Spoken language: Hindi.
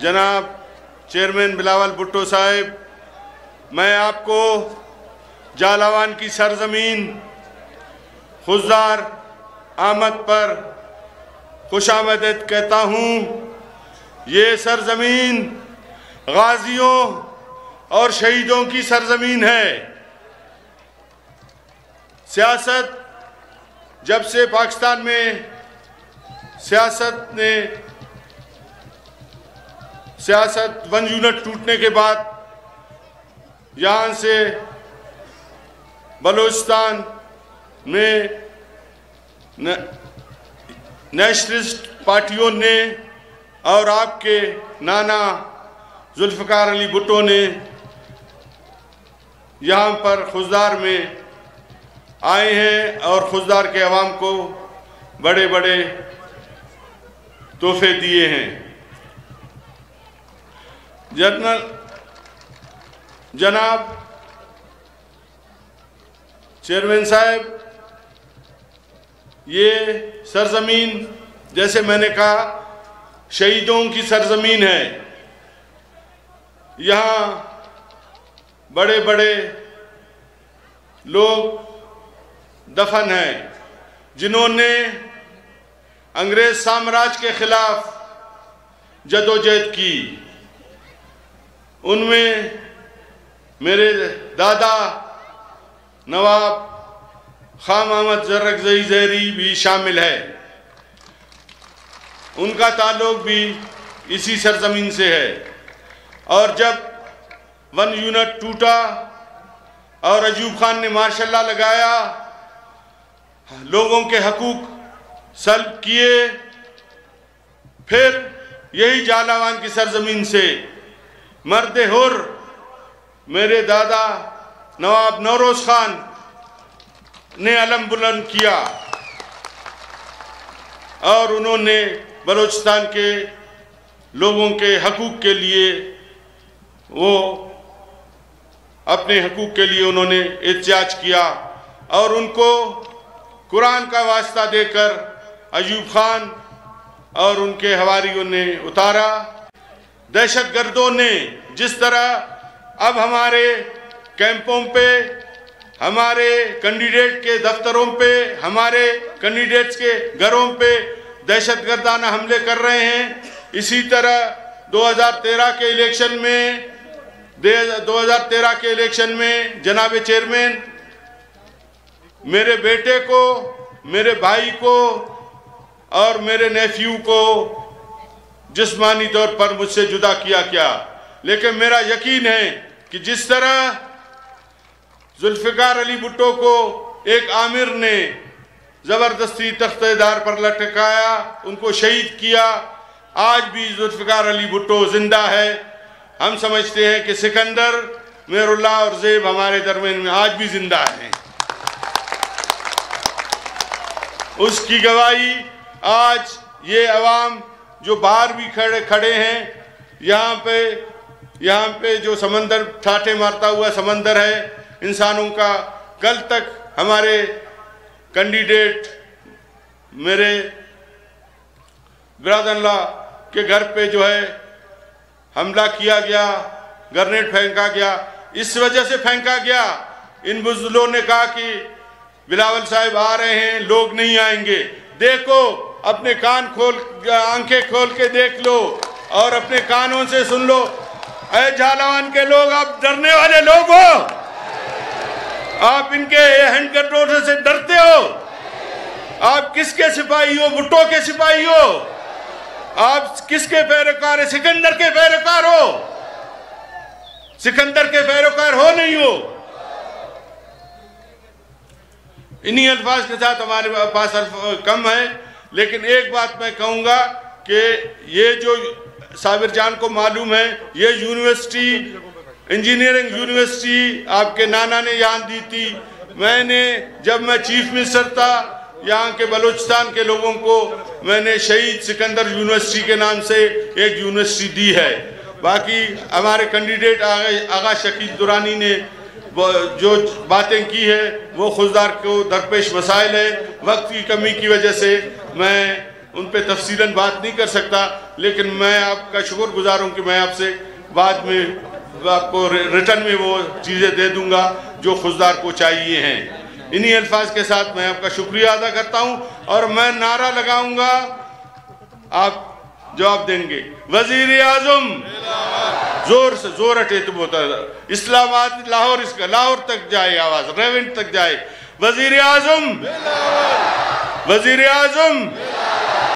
जनाब चेयरमैन बिलावल भुट्टो साहब, मैं आपको जालावान की सरजमीन खुशदार आमद पर खुशामदीद कहता हूँ। ये सरजमीन गाजियों और शहीदों की सरजमीन है। सियासत जब से पाकिस्तान में सियासत 1 यूनिट टूटने के बाद यहाँ से बलूचिस्तान में नेशनलिस्ट पार्टियों ने और आपके नाना जुल्फ़िकार अली भुट्टो ने यहाँ पर खुशदार में आए हैं और खुशदार के अवाम को बड़े बड़े तोहफे दिए हैं। जनाब चेयरमैन साहब, ये सरजमीन जैसे मैंने कहा शहीदों की सरजमीन है। यहाँ बड़े बड़े लोग दफन हैं जिन्होंने अंग्रेज साम्राज्य के खिलाफ जदोजहद की। उनमें मेरे दादा नवाब खां मोहम्मद ज़रगज़ई ज़हरी भी शामिल है। उनका ताल्लुक भी इसी सरजमीन से है। और जब 1 यूनिट टूटा और अयूब खान ने मार्शल लॉ लगाया, लोगों के हकूक सल्ब किए, फिर यही जालावान की सरजमीन से मर्द हुर मेरे दादा नवाब नौरोज खान ने अलम बुलंद किया और उन्होंने बलूचिस्तान के लोगों के हकूक के लिए अपने हकूक के लिए उन्होंने एहतजाज किया और उनको कुरान का वास्ता देकर अयूब खान और उनके हवारियों ने उतारा। दहशतगर्दों ने जिस तरह अब हमारे कैंपों पे, हमारे कैंडिडेट के दफ्तरों पे, हमारे कैंडिडेट्स के घरों पे दहशतगर्दाना हमले कर रहे हैं, इसी तरह 2013 के इलेक्शन में जनाब चेयरमैन मेरे बेटे को, मेरे भाई को और मेरे नेफ्यू को जिस्मानी तौर पर मुझसे जुदा किया क्या, लेकिन मेरा यकीन है कि जिस तरह जुल्फ़िकार अली भुट्टो को एक आमिर ने ज़बरदस्ती तख्तेदार पर लटकाया, उनको शहीद किया, आज भी जुल्फ़िकार अली भुट्टो जिंदा है। हम समझते हैं कि सिकंदर, मेरुल्लाह और ज़ेब हमारे दरमियान में आज भी जिंदा हैं। उसकी गवाही आज ये अवाम जो बाहर भी खड़े हैं, यहाँ पे जो समंदर ठाठे मारता हुआ समंदर है इंसानों का, कल तक हमारे कैंडिडेट मेरे ब्रदर-इन-लॉ के घर पे जो है हमला किया गया, ग्रेनेड फेंका गया। इस वजह से फेंका गया, इन बुज़दिलों ने कहा कि बिलावल साहब आ रहे हैं, लोग नहीं आएंगे। देखो, अपने आंखें खोल के देख लो और अपने कानों से सुन लो। ऐ जालावान के लोग, आप डरने वाले लोग हो, आप इनके हैंड कंट्रोल से डरते हो। आप किसके सिपाही हो? भुट्टो के सिपाही हो। आप किसके पैरोकार है? सिकंदर के पैरोकार हो। सिकंदर के पैरोकार हो नहीं हो। इन्हीं अल्फाज के साथ हमारे पास कम है, लेकिन एक बात मैं कहूँगा कि ये जो साबिर जान को मालूम है, ये यूनिवर्सिटी, इंजीनियरिंग यूनिवर्सिटी आपके नाना ने यहाँ दी थी। जब मैं चीफ मिनिस्टर था, यहाँ के बलूचिस्तान के लोगों को मैंने शहीद सिकंदर यूनिवर्सिटी के नाम से एक यूनिवर्सिटी दी है। बाकी हमारे कैंडिडेट आगा शकील दुरानी ने जो बातें की है वो खुशदार को दरपेश मसाइल है। वक्त की कमी की वजह से मैं उन पे तफसीलन बात नहीं कर सकता, लेकिन मैं आपका शुक्रगुजार हूँ कि मैं आपसे बाद में आपको रिटर्न में वो चीज़ें दे दूँगा जो खुशदार को चाहिए हैं। इन्हीं अल्फाज के साथ मैं आपका शुक्रिया अदा करता हूँ और मैं नारा लगाऊंगा, आप जवाब देंगे। वजीर आजम, जोर से जोर हटे तो होता है, इस्लामाबाद लाहौर, इसका लाहौर तक जाए आवाज, रेवेंट तक जाए। वजीर आजम, वजीर आजम।